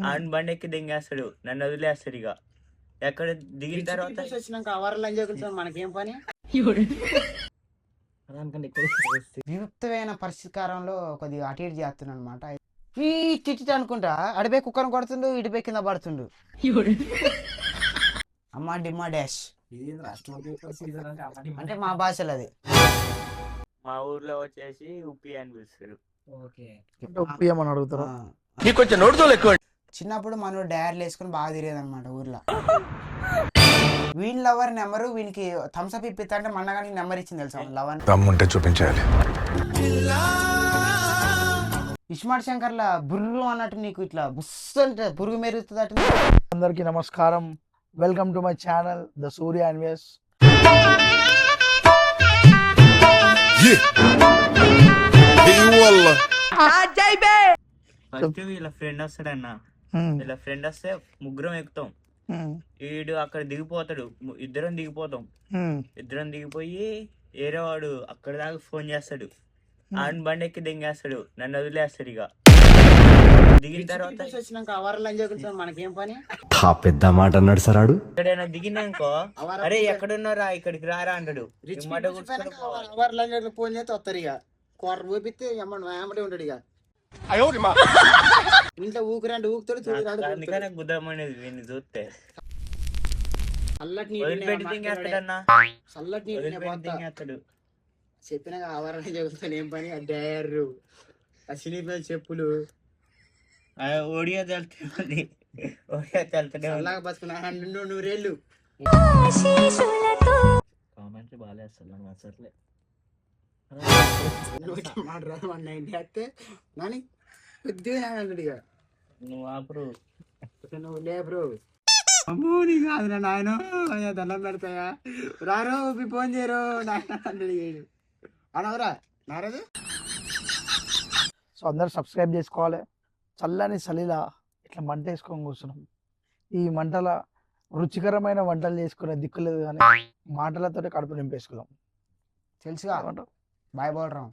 On బండి ఎక్కి దింగేస్తాడు, నన్ను వదిలేస్తాడు. ఇక ఎక్కడ దిగిన తర్వాత వచ్చినాక అవర్లు అని మనకేం పని. విముక్తమైన పరిష్కారంలో కొద్దిగా అటు ఇటు చేస్తున్నాడు అనమాట. ఈ చిట్టి అనుకుంటా అడిపే కుక్కను కొడుతుండు, ఇటుపై కింద పడుతుండు. అమ్మా డిమ్మా డాష్ అంటే మా భాషలో అది. మా ఊర్లో వచ్చేసి ఉప్పి అని పిలుస్తారు. చిన్నప్పుడు మనం డైర్లు వేసుకుని బాగా తిరిగేది అనమాట ఊర్లో. వీళ్ళ లవర్ నెంబరు వీనికి థమ్స్అప్ ఇప్పిస్తా అంటే మన్నగానికి నెంబర్ ఇచ్చింది తెలుసా లవర్. దమ్ముంటే చూపించాలి. ఇస్మార్ట్ శంకర్ల బుర్రు అన్నట్టు నీకు ఇట్లా బుస్ అంటే పురుగు మెరుగుతుంది అటు. అందరికీ నమస్కారం, welcome to my channel the Surya Anvesh. First వీళ్ళ ఫ్రెండ్ వస్తాడన్న, వీళ్ళ ఫ్రెండ్ వస్తే ముగ్గురం ఎక్కుతాం. వీడు అక్కడ దిగిపోతాడు, ఇద్దరం దిగిపోతాం. ఇద్దరం దిగిపోయి వేరే వాడు అక్కడ దాకా ఫోన్ చేస్తాడు, ఆన్ బండి ఎక్కి దింగేస్తాడు, నన్ను వదిలేస్తాడు. ఇక దిగిన తర్వాత వచ్చినాక అవర్లు అని మనకేం పని. పెద్ద మాట అన్నాడు సరాడు. ఎక్కడైనా దిగినాకో అరే ఎక్కడున్నారా ఇక్కడికి రారా అంటాడు. అవర్లు అని ఫోన్ చేస్తే వస్తారు. ఇక కూర ఊపిస్తే ఏమంటే ఉంటాడు. ఇక ఇంట్లో ఊకురండి ఊకుతాడు. అందుకనే గుద్దమనేది వీడిని చూస్తే. చల్లటి నీళ్ళు చెప్పినా ఆవరణ చెబుతాను ఏం పని. ఆ డైర్లు, ఆ సినిమా చెప్పులు, ఒడియా తెలుస్తుంది, ఒడియా తెలుస్తూనే అలాగా బతుకున్నా నూరేళ్ళు. కామెంట్రీ బాగా అసలే అయితే నాని కొద్దిగా ఇక నువ్వు ఆపరు, నువ్వు లేపరు. అమ్మో నీ కాదు నాయన దండం పెడతాయా రారో ఫోన్ చేయరు నాయన అనవరా నారాజు. సో అందరు సబ్స్క్రైబ్ చేసుకోవాలి. చల్లని చలిలా ఇట్లా మంట వేసుకొని కూర్చున్నాం. ఈ మంటల రుచికరమైన వంటలు చేసుకునే దిక్కు లేదు, కానీ మాటలతో కడుపు నింపేసుకుందాం. తెలుసుగా బాయ్ బోల్రా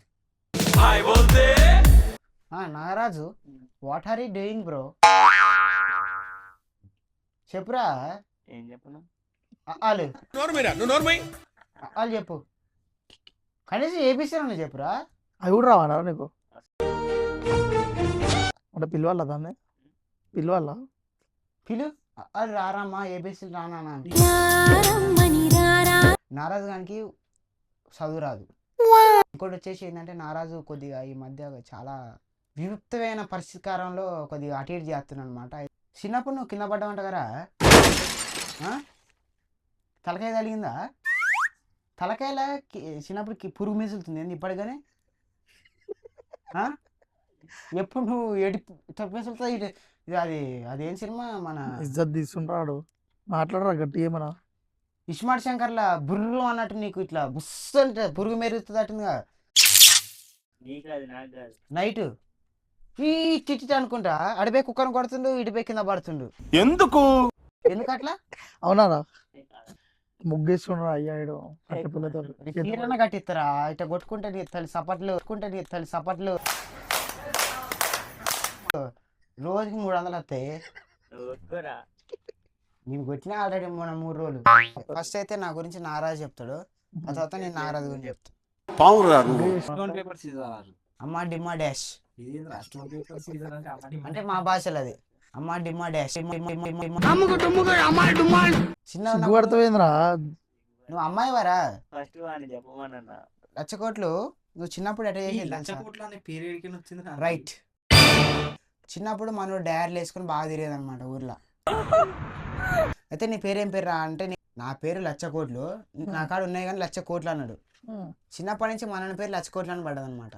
Nagaraju. What are you doing bro? చెప్పురా. ఏం చెప్పను, వాళ్ళు చెప్పు కనీసం ఏబిసినా చెప్పురా. అవి కూడా రావా నీకు అంటే పిలవాలా దాన్ని? పిలవాలా? పిలు అది రారమ్మా ఏబిసి రానా. నారాజు గానికి చదువు రాదు. ఇంకోటి వచ్చేసి ఏంటంటే నారాజు కొద్దిగా ఈ మధ్య చాలా విముక్తమైన పరిష్కారంలో కొద్దిగా అటు ఇటు చేస్తున్నాడు అనమాట. చిన్నప్పుడు నువ్వు కింద పడ్డావంట కదా, తలకాయ తగిలిందా? తలకాయల చిన్నప్పుడు పురుగు మిసులుతుంది ఏంది ఇప్పటికనే. ఎప్పుడు నువ్వు ఎడి మిసులుతా ఇది అది అదేం సినిమా మన ఇజ్జత్ తీసుకుంటాడు మాట్లాడరా గట్టి ఏమన్నా. ఇస్మార్ట్ శంకర్ల బుర్రు అన్నట్టు నీకు ఇట్లా బుస్ అంటే పురుగు మెరుగుతుంది అటుందిగా నైట్. ఈ చిట్టి అనుకుంటా అడిపే కుక్కను కొడుతుండు, ఇటుపై కింద పడుతుండు. ఎందుకు అట్లా? అవునారా? ముగ్గేసుకున్నాడు అయ్యాడు కీరన కట్టిస్తారా ఇట్లా కొట్టుకుంటే నీ తల్లి సపట్లు సపట్లు రోజుకి 300 వస్తాయి. నేను కొట్టినా ఆల్రెడీ మొన్న 3 రోజులు. ఫస్ట్ అయితే నా గురించి నారాజు చెప్తాడు, ఆ తర్వాత నేను నారాజు గురించి చెప్తాను. అమ్మా డిమ్మా డాష్ అంటే మా భాషలో అది. అమ్మా డిమ్మా డాష్ చిన్న నువ్వు అమ్మాయి వారా? ఫస్ట్ చెప్పమన్నా లచ్చకోట్లు నువ్వు చిన్నప్పుడు ఎట్లా చేసేది? రైట్. చిన్నప్పుడు మనం డైర్లు వేసుకుని బాగా తిరిగేది అనమాట ఊర్లో. అయితే నీ పేరేం పేరు రా అంటే నా పేరు లచ్చకోట్లు, నా కాడ ఉన్నాయి కానీ లచ్చకోట్లు అన్నాడు. చిన్నప్పటి నుంచి మన పేరు లచ్చకోట్లు అని పడ్డది అనమాట.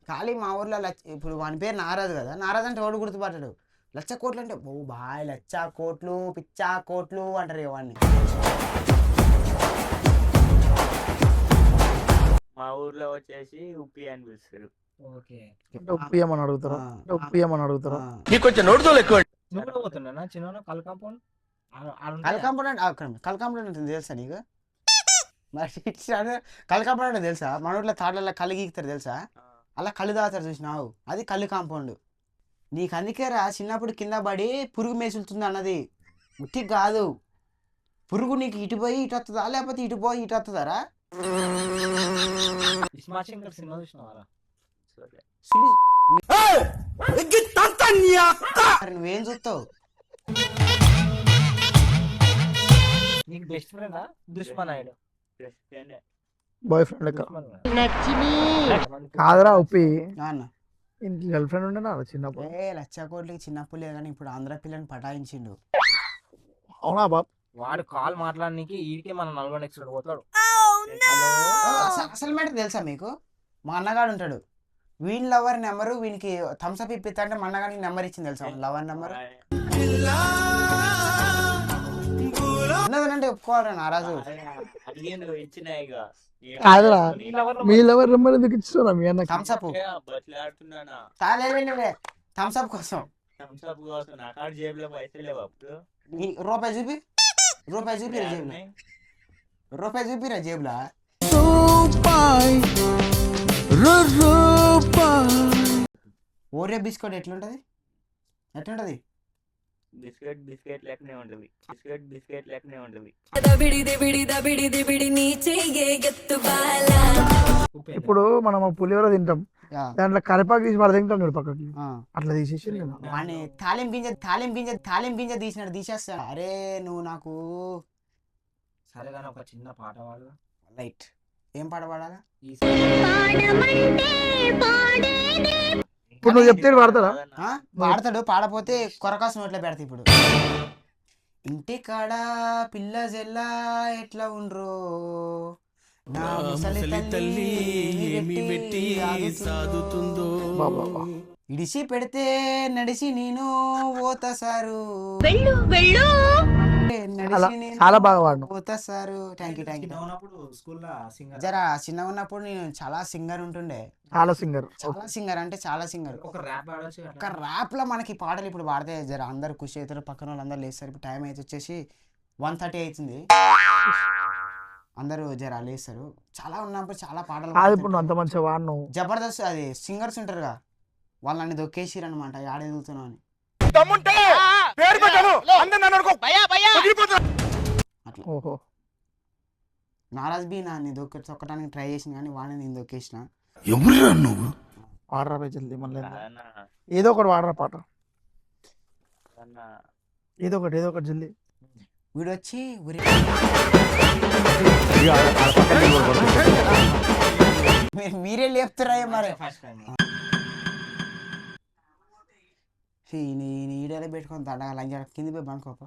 ఖాళీ మా ఊర్లో ఇప్పుడు వాని పేరు నారాజు కదా, నారాజు అంటే ఎవడు గుర్తుపట్టాడు. లచ్చకోట్లు అంటే ఓ బాయ్ లచ్చ కోట్లు పిచ్చా కోట్లు అంటారు వాడిని. మా ఊర్లో వచ్చేసి ఉప్పి అని పిలుస్తారు. ఉప్పియమని అడుగుతారా? కొంచెం నోటితో ఎక్కువ. చిన్న కల్ కాంపౌండ్ కలకాంపౌండ్ అంటే తెలుసా నీకు? మరి కలకాంపౌండ్ అంటే తెలుసా? మన ఊర్లో తాళ్ళల్లో కళ్ళు గీకుతారు తెలుసా? అలా కళ్ళు తాగుతారు చూసినావు, అది కళ్ళు కాంపౌండ్. నీకు అందుకే రా చిన్నప్పుడు కింద పడి పురుగు మేసులుతుంది అన్నది. ఉట్టి కాదు, పురుగు నీకు ఇటు పోయి ఇటు వస్తుందా లేకపోతే ఇటు పోయి ఇటు వస్తుందారా? నువ్వేం చూస్తావు? నీకు బెస్ట్ ఫ్రెండ్ దుష్మన్ అయ్యాడు President. బాయ్ ఫ్రెండ్ లెక్క కాదురా ఉప్పి అన్న ఇంటి గర్ల్ ఫ్రెండ్ ఉండేనా చిన్నప్పుడు? లక్ష కోట్లకి చిన్నప్పుడు లేదు కానీ ఇప్పుడు ఆంధ్ర పిల్లని పటాయించిండు. అవునా బాబ్? వాడు కాల్ మాట్లాడడానికి ఈడికే మన నల్గొండ ఎక్స్ట్రా పోతాడు. అసలు మ్యాటర్ తెలుసా మీకు? మా అన్నగాడు ఉంటాడు, వీని లవర్ నెంబరు వీనికి థమ్స్అప్ ఇప్పిస్తా అంటే మా అన్నగాడికి నెంబర్ ఇచ్చింది తెలుసా? లవర్ నెంబర్ ఉన్నదనంటే ఒప్పుకోవాలి ఆ రాజు. అడిగిండు ఇచ్చిన ఇక. కాదురా మీ లవర్ నెంబర్ ఎందుకు ఇచ్చారా మీ అన్న? థమ్స్అప్ బట్లాడుతున్నానా థమ్స్అప్ కోసం థమ్స్అప్ కోసం నా కాడ జేబులో పైసలు లేవు అప్పుడు. రూపాయి చూపిరా జేబులో, రూపాయి చూపిరా జేబులా. ఓరియో బిస్కెట్ ఎట్లుంటది? బిస్కెట్ లెక్కనే ఉంటుంది. బిస్కెట్ లెక్కనే ఉంటుంది. ఇప్పుడు మనం పులిహోర తింటాం, యా. దాంట్లో కరిపాకు తీసి పడ తింటాం చూడు పక్కకి, ఆ. అట్లా తీసేసి నేను. వాడిని తాలిం గింజ తీసేస్తా. అరే నువ్వు నాకు సరే కానీ ఒక చిన్న పాట పాడు. రైట్. ఏం పాట పాడాలా? ఇప్పుడు నువ్వు చెప్తే వాడతారా? పాడతాడు, పాడపోతే కొరకాసు నోట్లో పెడతా. ఇప్పుడు ఇంటి కాడ పిల్ల జెల్లా ఎట్లా ఉండ్రో, నా ముసలి తల్లి ఏమి పెట్టి సాదుతుందో, ఇడిసి పెడితే నడిసి నేను ఓతసారు, అలా చాలా బాగా వాడినావు. ఓతసారు. Thank you. ఉన్నప్పుడు స్కూల్లో సింగర్ జరా చిన్న ఉన్నప్పుడు నేను చాలా సింగర్ ఉంటుండే. చాలా సింగర్ అంటే చాలా సింగర్. ఒక ర్యాప్ పాడొచ్చు. ఒక ర్యాప్ లో మనకి పాటలు ఇప్పుడు పాడితే జర అందరు ఖుషి అవుతారు, పక్కన వాళ్ళు అందరు లేస్తారు. ఇప్పుడు టైం అయితే వచ్చేసి 1:30 అవుతుంది, అందరూ జర లేస్తారు. చాలా ఉన్నప్పుడు చాలా పాటలు కాదు ఇప్పుడు నువ్వు అంత మంచిగా వాడినావు. జబర్దస్త్ అది సింగర్స్ ఉంటారుగా, వాళ్ళని దొక్కేసిరు అనమాట ఆడెదుగుతున్నావు అని. అట్లా ఓహో నారాజ్ బి నా తొక్కడానికి ట్రై చేసిన కానీ వాడిని నేను దొక్కేసిన. ఎవరురా నువ్వు? వాడరా బే జల్దీ మళ్ళీ అన్నా, ఏదో ఒకటి వాడరా పాట, అన్నా. ఏదో ఒకటి జల్దీ. వీడు వచ్చి మీరే లేపుతారా మరి? ఫస్ట్ టైం ఈడలో పెట్టుకొని దండగా లంజ కింది పోయి బంకోప